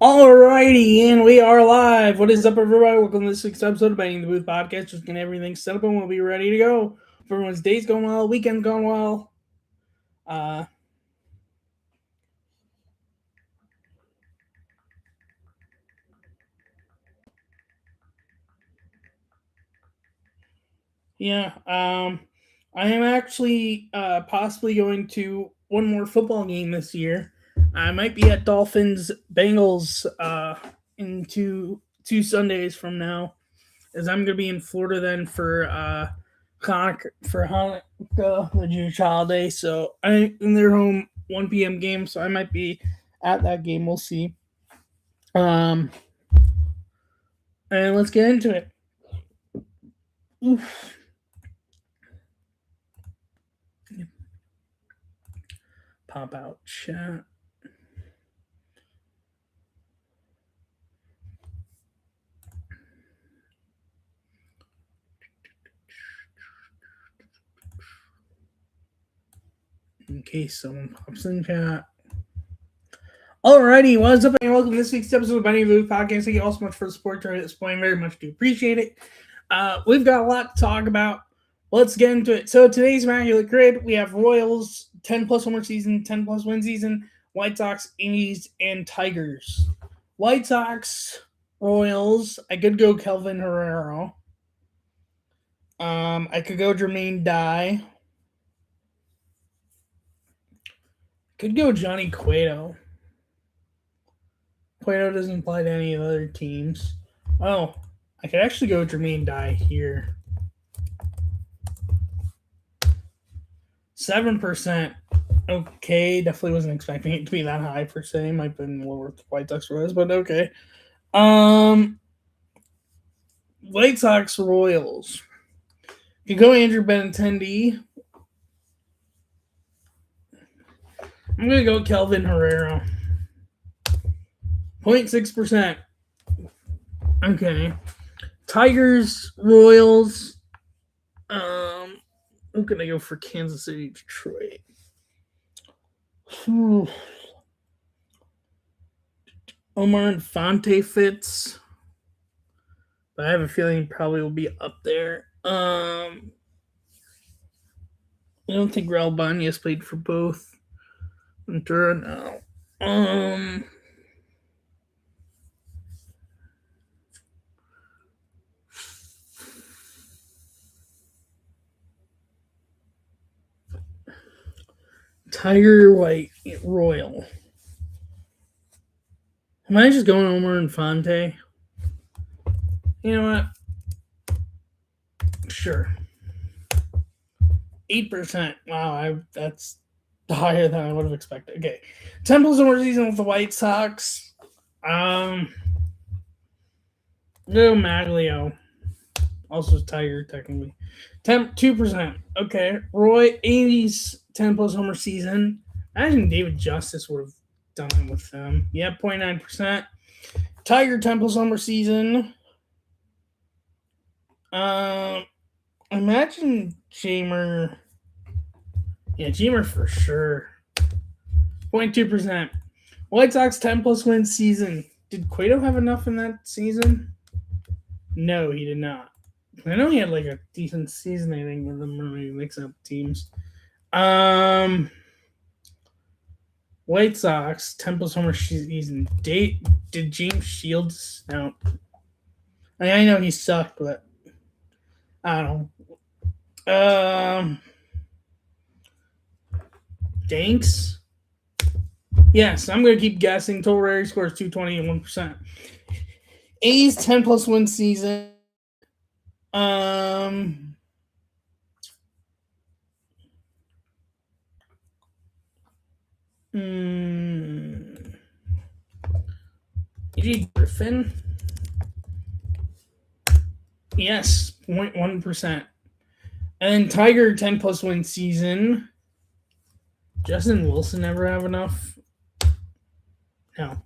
Alrighty, and we are live. What is up, everybody? Welcome to this week's episode of Banging the Booth Podcast. Just getting everything set up and we'll be ready to go. If everyone's day's going well, weekend's going well. I am actually possibly going to one more football game this year. I might be at Dolphins Bengals in two Sundays from now, as I'm going to be in Florida then for Hanukkah, the Jewish holiday. So I'm in their home 1 p.m. game, so I might be at that game. We'll see. And let's get into it. Oof. Pop out chat. In case someone pops in chat. Alrighty, what's up, and welcome to this week's episode of Banging the Booth Podcast. Thank you all so much for the support during this point. Very much do appreciate it. We've got a lot to talk about. Let's get into it. So today's Immaculate Grid, we have Royals, 10-plus homer season, 10-plus win season, White Sox, A's, and Tigers. White Sox, Royals, I could go Kelvin Herrera. I could go Jermaine Dye. Could go Johnny Cueto. Cueto doesn't play to any other teams. Oh, I could actually go Jermaine Dye here. 7%. Okay, definitely wasn't expecting it to be that high per se. Might have been lower with the White Sox Royals, but okay. White Sox Royals. You go Andrew Benintendi. I'm going to go Kelvin Herrera. 0.6%. Okay. Tigers, Royals. Who can I go for Kansas City, Detroit? Omar Infante fits. But I have a feeling he probably will be up there. I don't think Raul Bañez played for both. Ventura, no. Tiger White Royal. Am I just going Omar Infante? You know what? Sure. 8%. Wow, that's higher than I would have expected. Okay. 10-plus homer season with the White Sox. No Maglio. Also Tiger, technically. 2%. Okay. Roy, 80s 10-plus homer season. I imagine David Justice would have done it with them. Yeah, 0.9%. Tiger 10-plus homer season. Imagine Jamer. Yeah, Jamer for sure. 0.2%. White Sox 10-plus win season. Did Cueto have enough in that season? No, he did not. I know he had like a decent season, I think, with them maybe mixing up teams. White Sox 10-plus homer season. Did James Shields? No. I know he sucked, but I don't know. Danks? Yes, I'm going to keep guessing. Total rarity scores 220 and 1%. A's 10-plus win season. AJ Griffin? Yes, 0.1%. And Tiger 10-plus win season. Justin Wilson never have enough? No.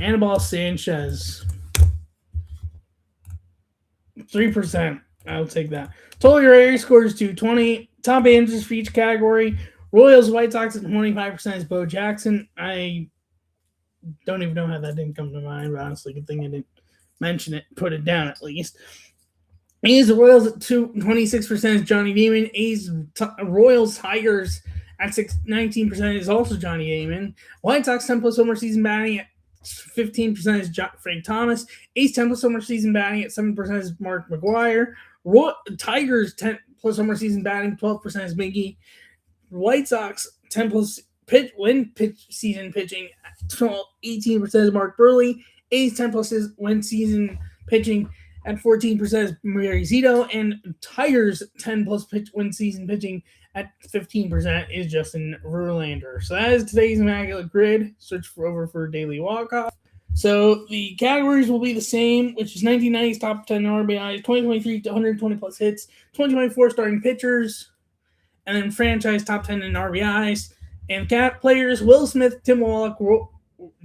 Anibal Sanchez. 3%. I'll take that. Total area scores 220. Top answers for each category. Royals, White Sox at 25% is Bo Jackson. I don't even know how that didn't come to mind, but honestly, good thing I didn't mention it. Put it down at least. A's, the Royals at 26% is Johnny Damon. A's, Royals, Tigers at 19% is also Johnny Damon. White Sox 10 plus homer season batting at 15% is Frank Thomas. A's 10 plus homer season batting at 7% is Mark McGwire. Tigers 10 plus homer season batting 12% is Miggy. White Sox 10 plus season pitching 18% is Mark Burley. A's 10 plus win season pitching at 14% is Mary Zito, and Tigers 10 plus win season pitching at 15% is Justin Verlander. So that is today's Immaculate Grid. Search for daily walk-off. So the categories will be the same, which is 1990s top 10 RBIs, 2023 to 120 plus hits, 2024 starting pitchers, and then franchise top 10 in RBIs. And cat players: Will Smith, Tim Wallach,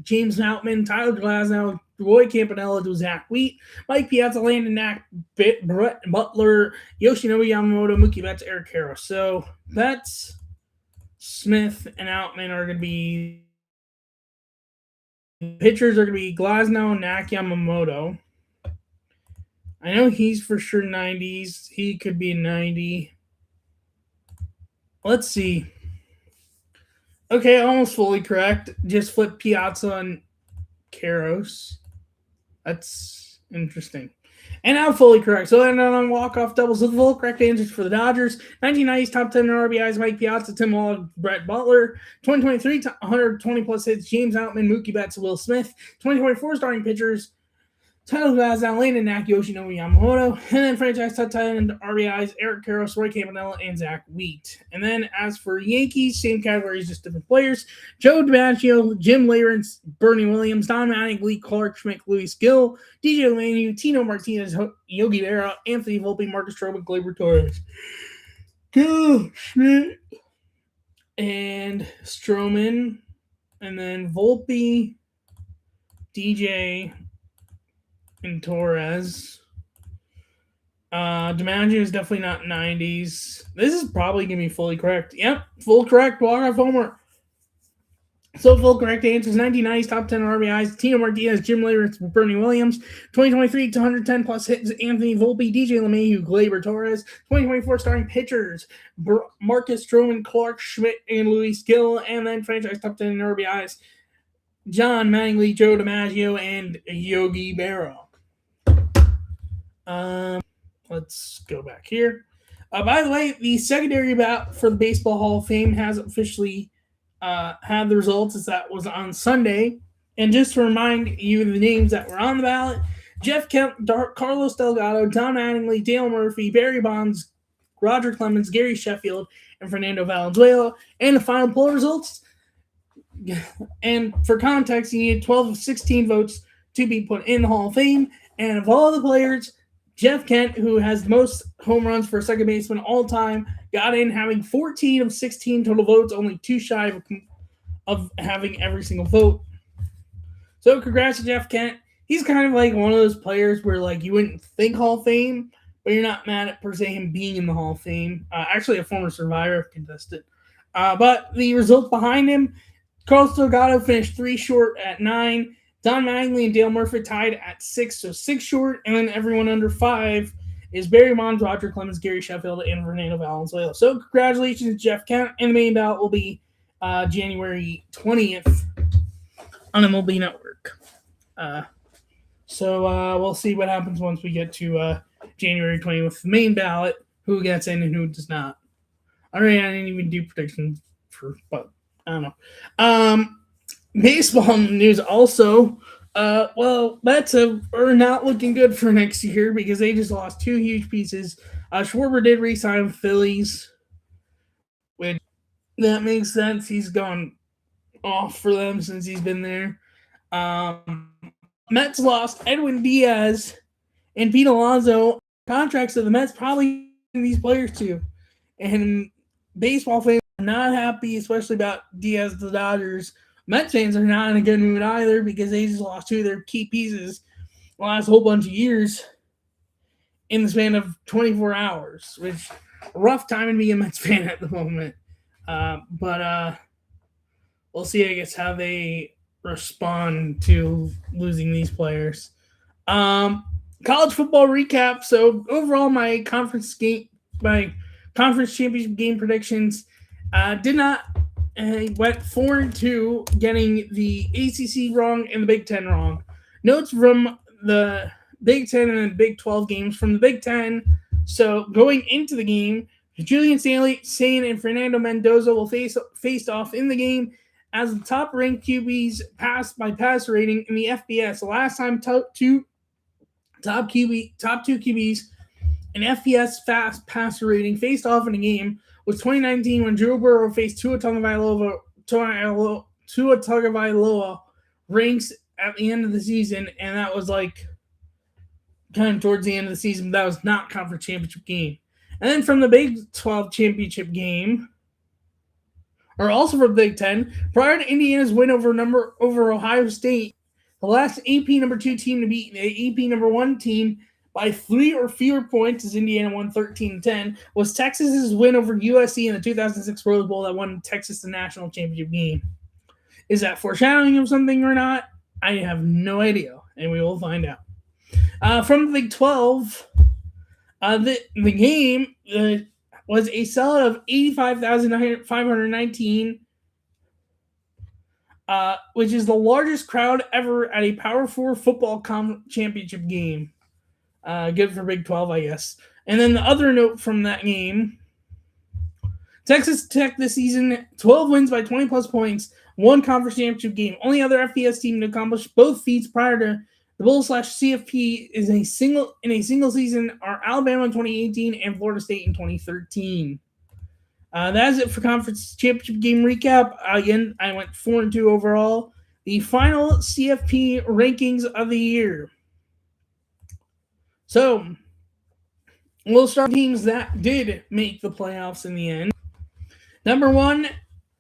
James Outman, Tyler Glasnow, Roy Campanella, Zach Wheat, Mike Piazza, Landon Knack, Brett Butler, Yoshinobu Yamamoto, Mookie Betts, Eric Harris. So Betts, Smith, and Outman are going to be. Pitchers are going to be Glasnow, Knack, Yamamoto. I know he's for sure 90s. He could be a 90. Let's see. Okay, almost fully correct. Just flip Piazza on Karros. That's interesting. And I'm fully correct. So then on walk-off doubles, the full correct answers for the Dodgers. 1990s top 10 RBIs, Mike Piazza, Tim Wallach, Brett Butler. 2023 120 plus hits, James Outman, Mookie Betts, Will Smith. 2024 starting pitchers, Tyler Glasnow, Landon Knack, Yoshinobu Yamamoto. And then franchise top 10 RBIs, Eric Karros, Roy Campanella, and Zach Wheat. And then as for Yankees, same categories, just different players. Joe DiMaggio, Jim Leyritz, Bernie Williams, Don Manning, Lee Clark, Schmidt, Luis Gill, DJ LeMahieu, Tino Martinez, Yogi Berra, Anthony Volpe, Marcus Stroman, Gleyber Torres. Gill, Schmidt, and Stroman. And then Volpe, DJ, and Torres. DiMaggio is definitely not 90s. This is probably going to be fully correct. Yep, full correct. Walk-off homer. So full correct answers: 1990s top 10 RBIs, Tino Martinez, Jim Leyritz, Bernie Williams. 2023 to 110 plus hits, Anthony Volpe, DJ LeMahieu, Gleyber Torres. 2024 starting pitchers, Marcus Stroman, Clark Schmidt, and Luis Gill. And then franchise top 10 RBIs, John Manning, Joe DiMaggio, and Yogi Berra. Let's go back here. By the way, the secondary bout for the Baseball Hall of Fame has officially had the results, as that was on Sunday. And just to remind you of the names that were on the ballot: Jeff Kemp, Carlos Delgado, Don Mattingly, Dale Murphy, Barry Bonds, Roger Clemens, Gary Sheffield, and Fernando Valenzuela. And the final poll results. And for context, you need 12 of 16 votes to be put in the Hall of Fame. And of all the players, Jeff Kent, who has the most home runs for a second baseman all time, got in having 14 of 16 total votes, only 2 shy of having every single vote. So congrats to Jeff Kent. He's kind of like one of those players where like you wouldn't think Hall of Fame, but you're not mad at per se him being in the Hall of Fame. Actually, a former Survivor contestant. But the results behind him: Carlos Delgado finished 3 short at 9. Don Mattingly and Dale Murphy tied at 6, so 6 short. And then everyone under 5 is Barry Bonds, Roger Clemens, Gary Sheffield, and Fernando Valenzuela. So congratulations, Jeff Kent. And the main ballot will be January 20th on MLB Network. So we'll see what happens once we get to January 20th with the main ballot, who gets in and who does not. I didn't even do predictions but I don't know. Baseball news also. Mets are not looking good for next year because they just lost 2 huge pieces. Schwarber did re-sign with Phillies, which that makes sense. He's gone off for them since he's been there. Mets lost Edwin Diaz and Pete Alonso. Contracts of the Mets probably these players too. And baseball fans are not happy, especially about Diaz to the Dodgers. Mets fans are not in a good mood either because they just lost two of their key pieces the last whole bunch of years in the span of 24 hours, which rough time to be a Mets fan at the moment. But we'll see, I guess, how they respond to losing these players. College football recap. So overall, my conference championship game predictions did not went 4-2, getting the ACC wrong and the Big Ten wrong. Notes from the Big Ten and the Big 12 games from the Big Ten. So going into the game, Julian Sane and Fernando Mendoza will face off in the game as the top-ranked QBs passed by pass rating in the FBS. The last time top two QBs in FBS fast passer rating faced off in a game was 2019 when Joe Burrow faced Tua Tagovailoa ranks at the end of the season, and that was like kind of towards the end of the season. That was not conference championship game. And then from the Big 12 championship game, or also for the Big 10, prior to Indiana's win over Ohio State, the last AP number 2 team to beat the AP number 1 team by 3 or fewer points, as Indiana won 13-10, was Texas's win over USC in the 2006 Rose Bowl that won Texas the national championship game. Is that foreshadowing of something or not? I have no idea, and we will find out. From the Big 12, the game was a sellout of 85,519, which is the largest crowd ever at a Power 4 football championship game. Good for Big 12, I guess. And then the other note from that game, Texas Tech this season, 12 wins by 20-plus points, one conference championship game. Only other FBS team to accomplish both feats prior to the Bull/CFP in a single season are Alabama in 2018 and Florida State in 2013. That is it for conference championship game recap. Again, I went 4-2 overall. The final CFP rankings of the year. So, we'll start with teams that did make the playoffs in the end. Number 1,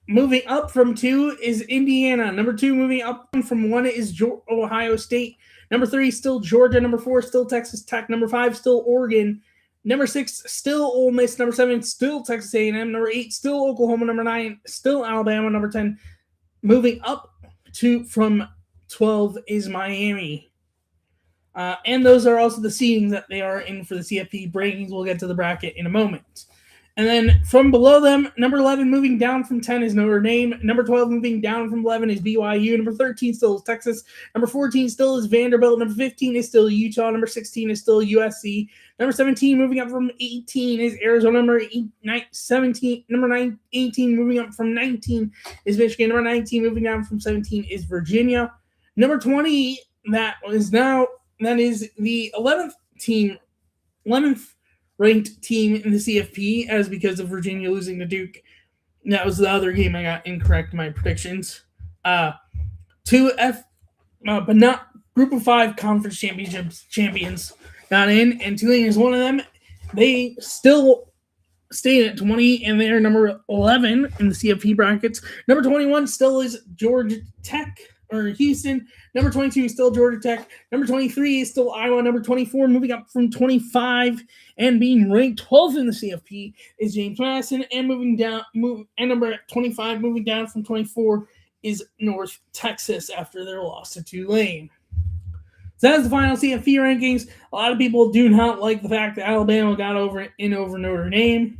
moving up from 2 is Indiana. Number 2, moving up from 1 is Ohio State. Number 3, still Georgia. Number 4, still Texas Tech. Number 5, still Oregon. Number 6, still Ole Miss. Number 7, still Texas A&M. Number 8, still Oklahoma. Number 9, still Alabama. Number 10, moving up from 12 is Miami. And those are also the seedings that they are in for the CFP rankings. We'll get to the bracket in a moment. And then from below them, number 11 moving down from 10 is Notre Dame. Number 12 moving down from 11 is BYU. Number 13 still is Texas. Number 14 still is Vanderbilt. Number 15 is still Utah. Number 16 is still USC. Number 17 moving up from 18 is Arizona. Number 18 moving up from 19 is Michigan. Number 19 moving down from 17 is Virginia. Number 20 that is the 11th ranked team in the CFP, as because of Virginia losing to Duke. That was the other game I got incorrect in my predictions. But not Group of 5 conference champions got in, and Tulane is one of them. They still stayed at 20, and they're number 11 in the CFP brackets. Number 21 still is Georgia Tech. Or Houston. Number 22 is still Georgia Tech. Number 23 is still Iowa. Number 24, moving up from 25 and being ranked 12th in the CFP, is James Madison. And number 25, moving down from 24, is North Texas after their loss to Tulane. So that's the final CFP rankings. A lot of people do not like the fact that Alabama got over Notre Dame.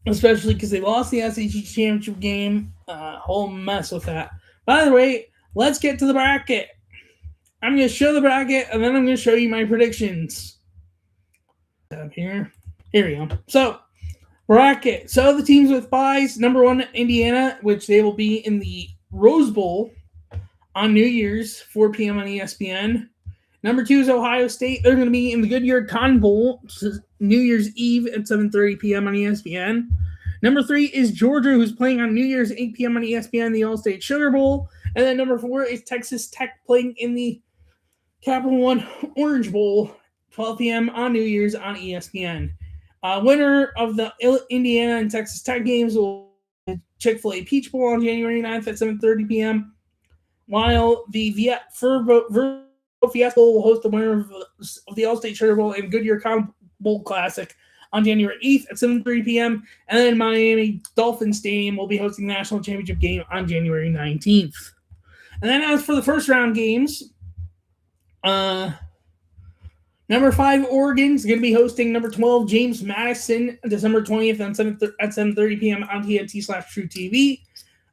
Especially because they lost the SEC championship game. Whole mess with that. By the way, let's get to the bracket. I'm going to show the bracket, and then I'm going to show you my predictions. Here we go. So, bracket. So, the teams with byes. Number 1, Indiana, which they will be in the Rose Bowl on New Year's, 4 p.m. on ESPN. Number 2 is Ohio State. They're going to be in the Goodyear Cotton Bowl, New Year's Eve at 7:30 p.m. on ESPN. Number 3 is Georgia, who's playing on New Year's 8 p.m. on ESPN, the All-State Sugar Bowl. And then number 4 is Texas Tech playing in the Capital One Orange Bowl, 12 p.m. on New Year's on ESPN. Winner of the Indiana and Texas Tech games will Chick-fil-A Peach Bowl on January 9th at 7:30 p.m., while the Fiesta Bowl will host the winner of the All-State Sugar Bowl and Goodyear Cotton Bowl Classic on January 8th at 7:30 p.m., and then Miami Dolphin Stadium will be hosting the National Championship game on January 19th. And then as for the first round games, number 5, Oregon is going to be hosting number 12, James Madison, December 20th at 7:30 p.m. on TNT/True TV.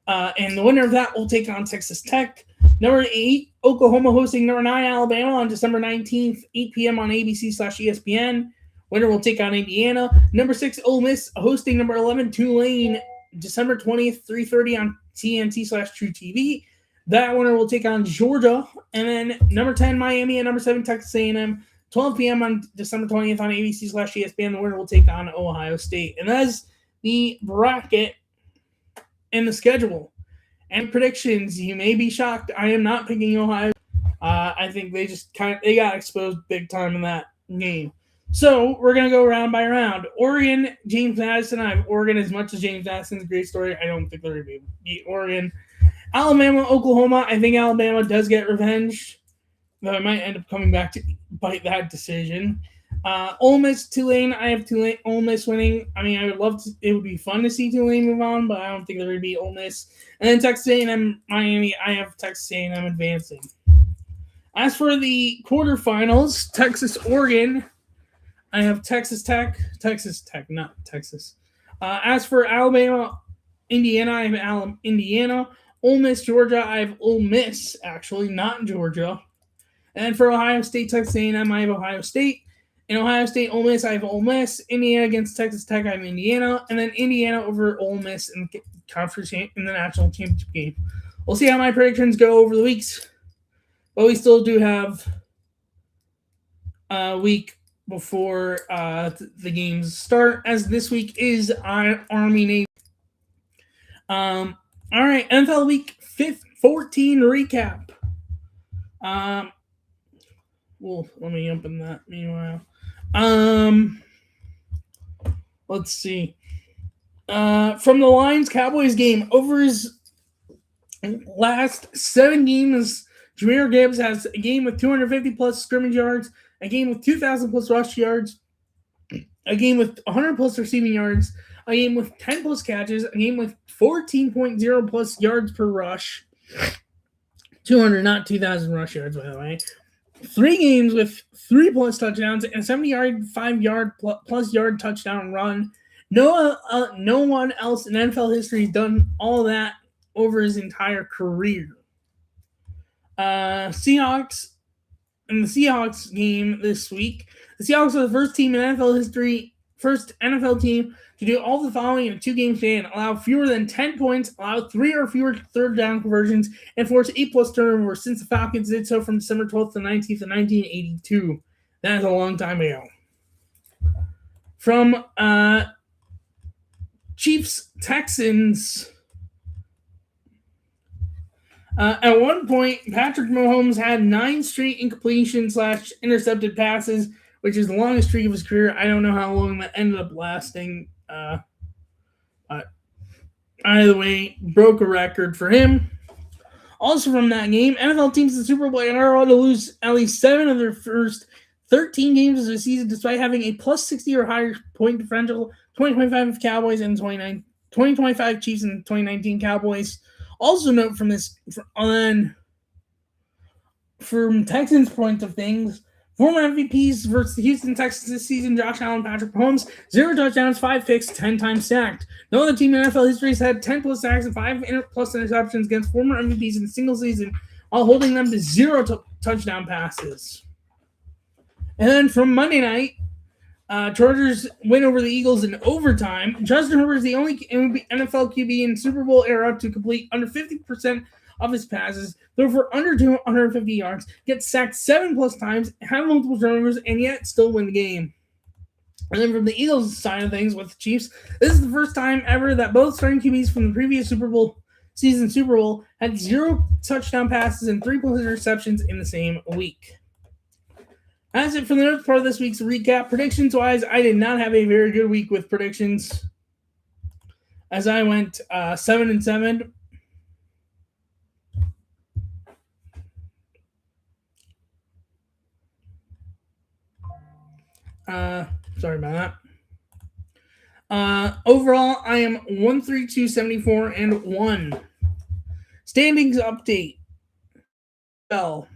And the winner of that will take on Texas Tech. Number 8, Oklahoma hosting number 9, Alabama on December 19th, 8 p.m. on ABC/ESPN. Winner will take on Indiana. Number 6, Ole Miss hosting number 11, Tulane, December 20th, 3:30 on TNT/True TV. That winner will take on Georgia. And then number 10, Miami, and number 7, Texas A&M, 12 p.m. on December 20th on ABC/ESPN. The winner will take on Ohio State. And that's the bracket and the schedule. And predictions, you may be shocked. I am not picking Ohio. I think they just they got exposed big time in that game. So we're gonna go round by round. Oregon, James Madison. I have Oregon as much as James Madison's a great story. I don't think they're gonna be able to beat Oregon. Alabama, Oklahoma. I think Alabama does get revenge, though I might end up coming back to bite that decision. Ole Miss, Tulane. I have Ole Miss winning. I mean, I would love to. It would be fun to see Tulane move on, but I don't think they're going to beat Ole Miss. And then Texas A&M, Miami. I have Texas A&M advancing. As for the quarterfinals, Texas, Oregon. I have Texas Tech, not Texas. As for Alabama, Indiana, I have Indiana. Ole Miss, Georgia. I have Ole Miss, actually, not Georgia. And for Ohio State, Texas A&M, I have Ohio State. In Ohio State, Ole Miss, I have Ole Miss. Indiana against Texas Tech, I have Indiana. And then Indiana over Ole Miss in the conference in the national championship game. We'll see how my predictions go over the weeks. But we still do have a week before the games start, as this week is Army Navy. All right, NFL Week 14 recap. Well, let me open that meanwhile. Let's see. From the Lions-Cowboys game, over his last 7 games, Jahmyr Gibbs has a game with 250-plus scrimmage yards, a game with 2,000-plus rush yards, a game with 100-plus receiving yards, a game with 10-plus catches, a game with 14.0-plus yards per rush. 200, not 2,000 rush yards, by the way. 3 games with 3-plus touchdowns and a 75-yard yard touchdown run. No one else in NFL history has done all that over his entire career. Seahawks, in the Seahawks game this week, the Seahawks are the first team in NFL history, first NFL team to do all the following in a 2-game span: allow fewer than 10 points, allow 3 or fewer third down conversions, and force 8-plus turnovers since the Falcons did so from December 12th to 19th of 1982. That is a long time ago. From Chiefs, Texans. At one point, Patrick Mahomes had 9 straight incompletion/intercepted passes, which is the longest streak of his career. I don't know how long that ended up lasting. Either way, broke a record for him. Also from that game, NFL teams in the Super Bowl are allowed to lose at least 7 of their first 13 games of the season, despite having a plus 60 or higher point differential. 2025 Cowboys and 2025 Chiefs and 2019 Cowboys. Also note from this, from Texans' point of things, former MVPs versus the Houston Texans this season: Josh Allen, Patrick Mahomes, 0 touchdowns, 5 picks, 10 times sacked. No other team in NFL history has had 10-plus sacks and 5-plus interceptions against former MVPs in a single season, while holding them to 0 touchdown passes. And then from Monday night, Chargers win over the Eagles in overtime. Justin Herbert is the only NFL QB in Super Bowl era to complete under 50% of his passes, throw for under 250 yards, get sacked 7-plus times, have multiple turnovers, and yet still win the game. And then from the Eagles side of things with the Chiefs, this is the first time ever that both starting QBs from the previous Super Bowl had 0 touchdown passes and 3-plus interceptions in the same week. That's it for the next part of this week's recap. Predictions-wise, I did not have a very good week with predictions. as I went 7-7. Sorry about that. Overall, I am 132-74-1. Standings update. Well,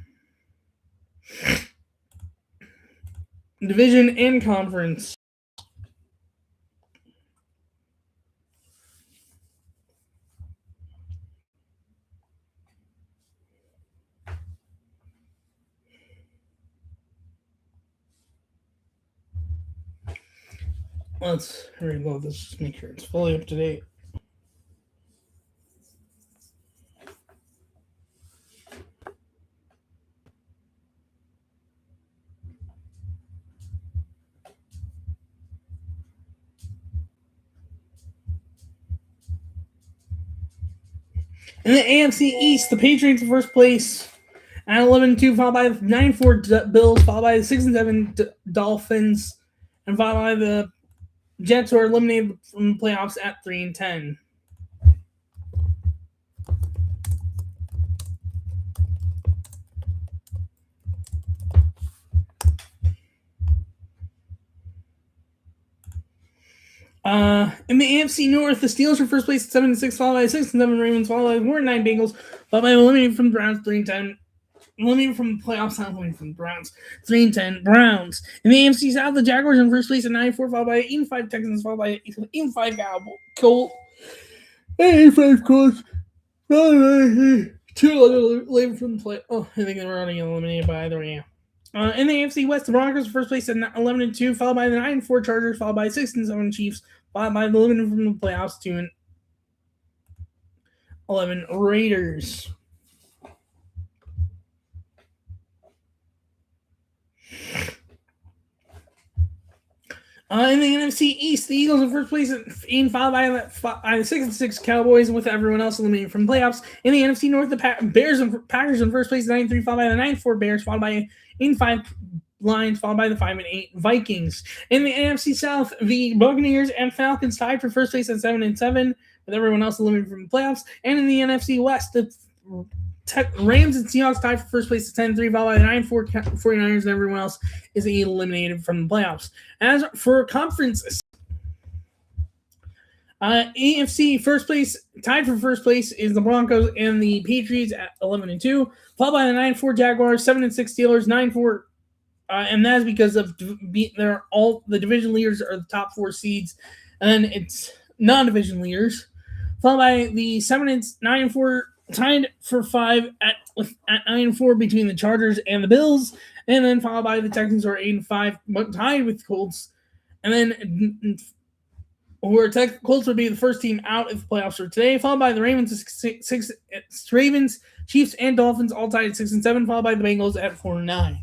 division and conference. Let's reload this. Just make sure it's fully up to date. In the AFC East, the Patriots in first place at 11-2, followed by the 9-4 Bills, followed by the 6-7 Dolphins, and followed by the Jets, who are eliminated from the playoffs at 3-10. In the AFC North, the Steelers are first place at 7-6, followed by the 6-7 Ravens, followed by the 4-9 Bengals, followed by eliminated from the Browns 3-10. Eliminated from the playoffs, not eliminated from the Browns. 3-10 Browns. In the AFC South, the Jaguars are in first place at 9-4, followed by 8-5 Texans, followed by 8-5 Colts. 8-5 Colts. 2 later from the play. Oh, I think they're already eliminated by either way. In the AFC West, the Broncos are first place at 11-2, followed by the 9-4 Chargers, followed by 6-7 Chiefs, followed by the eliminated from the playoffs 2-11 Raiders. In the NFC East, the Eagles in first place at 8, followed by the 6-6 Cowboys, with everyone else eliminated from playoffs. In the NFC North, the Packers in first place at 9-3, followed by the 9-4 Bears, followed by 8-5 Lions, followed by the 5-8 Vikings. In the NFC South, the Buccaneers and Falcons tied for first place at 7-7, with everyone else eliminated from the playoffs. And in the NFC West, the Rams and Seahawks tied for first place at 10-3, followed by the 9-4 49ers, and everyone else is eliminated from the playoffs. As for conference, AFC first place, tied for first place, is the Broncos and the Patriots at 11-2, followed by the 9-4 Jaguars, 7-6 Steelers, 9-4, and that's because of they're all the division leaders are the top 4 seeds, and it's non-division leaders, followed by the 7-9-4. Tied for 5 at 9-4 between the Chargers and the Bills, and then followed by the Texans, who are 8-5, but tied with the Colts. And then Colts would be the first team out of the playoffs for today, followed by the Ravens, Ravens, Chiefs, and Dolphins, all tied at 6-7, followed by the Bengals at 4-9.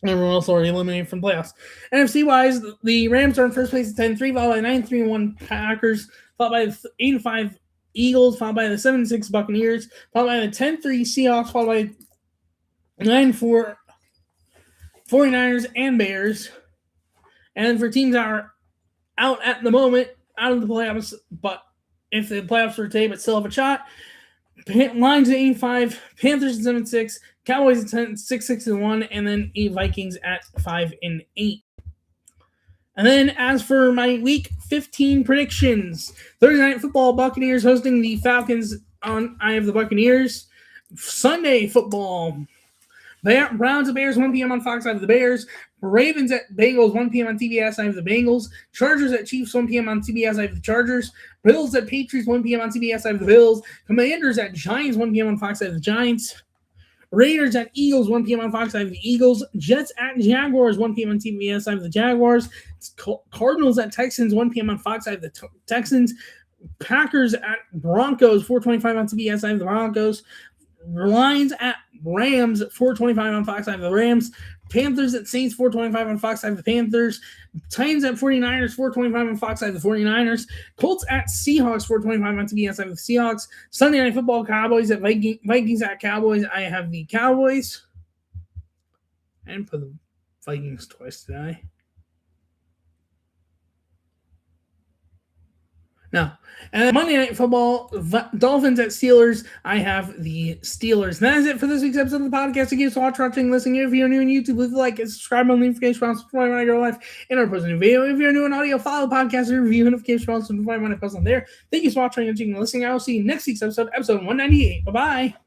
Everyone else already eliminated from playoffs. NFC wise, the Rams are in first place at 10-3, followed by 9-3-1 Packers, followed by the 8-5 Eagles, followed by the 7-6 Buccaneers, followed by the 10-3 Seahawks, followed by 9-4 49ers and Bears. And for teams that are out at the moment, out of the playoffs, but if the playoffs were today but still have a shot, Lions at 8-5, Panthers at 7-6, Cowboys at 6-6-1, and then Vikings at 5-8. And then as for my week 15 predictions, Thursday Night Football, Buccaneers hosting the Falcons on I have the Buccaneers. Sunday football, Browns and Bears, 1 p.m. on Fox, I have the Bears. Ravens at Bengals, 1 p.m. on TBS, I have the Bengals. Chargers at Chiefs, 1 p.m. on TBS, I have the Chargers. Bills at Patriots, 1 p.m. on TBS, I have the Bills. Commanders at Giants, 1 p.m. on Fox, I have the Giants. Raiders at Eagles, 1 p.m. on Fox, I have the Eagles. Jets at Jaguars, 1 p.m. on TBS, I have the Jaguars. Cardinals at Texans, 1 p.m. on Fox, I have the Texans. Packers at Broncos, 4:25 on TBS, I have the Broncos. Lions at Rams, 4:25 on Fox, I have the Rams. Panthers at Saints, 4:25 on Fox, I have the Panthers. Titans at 49ers, 4:25 on Fox, I have the 49ers. Colts at Seahawks, 4:25 on TBS, I have the Seahawks. Sunday Night Football, Cowboys at Vikings at Cowboys, I have the Cowboys. I didn't put the Vikings twice today. No. And Monday Night Football, Dolphins at Steelers. I have the Steelers. And that is it for this week's episode of the podcast. Thank you so much for watching, listening. If you're new on YouTube, leave a like and subscribe on the notification bell so when I go live and I post a new video. If you're new on audio, follow the podcast and review notification bell so when I post on there. Thank you so much for watching and listening. I will see you next week's episode 198. Bye-bye.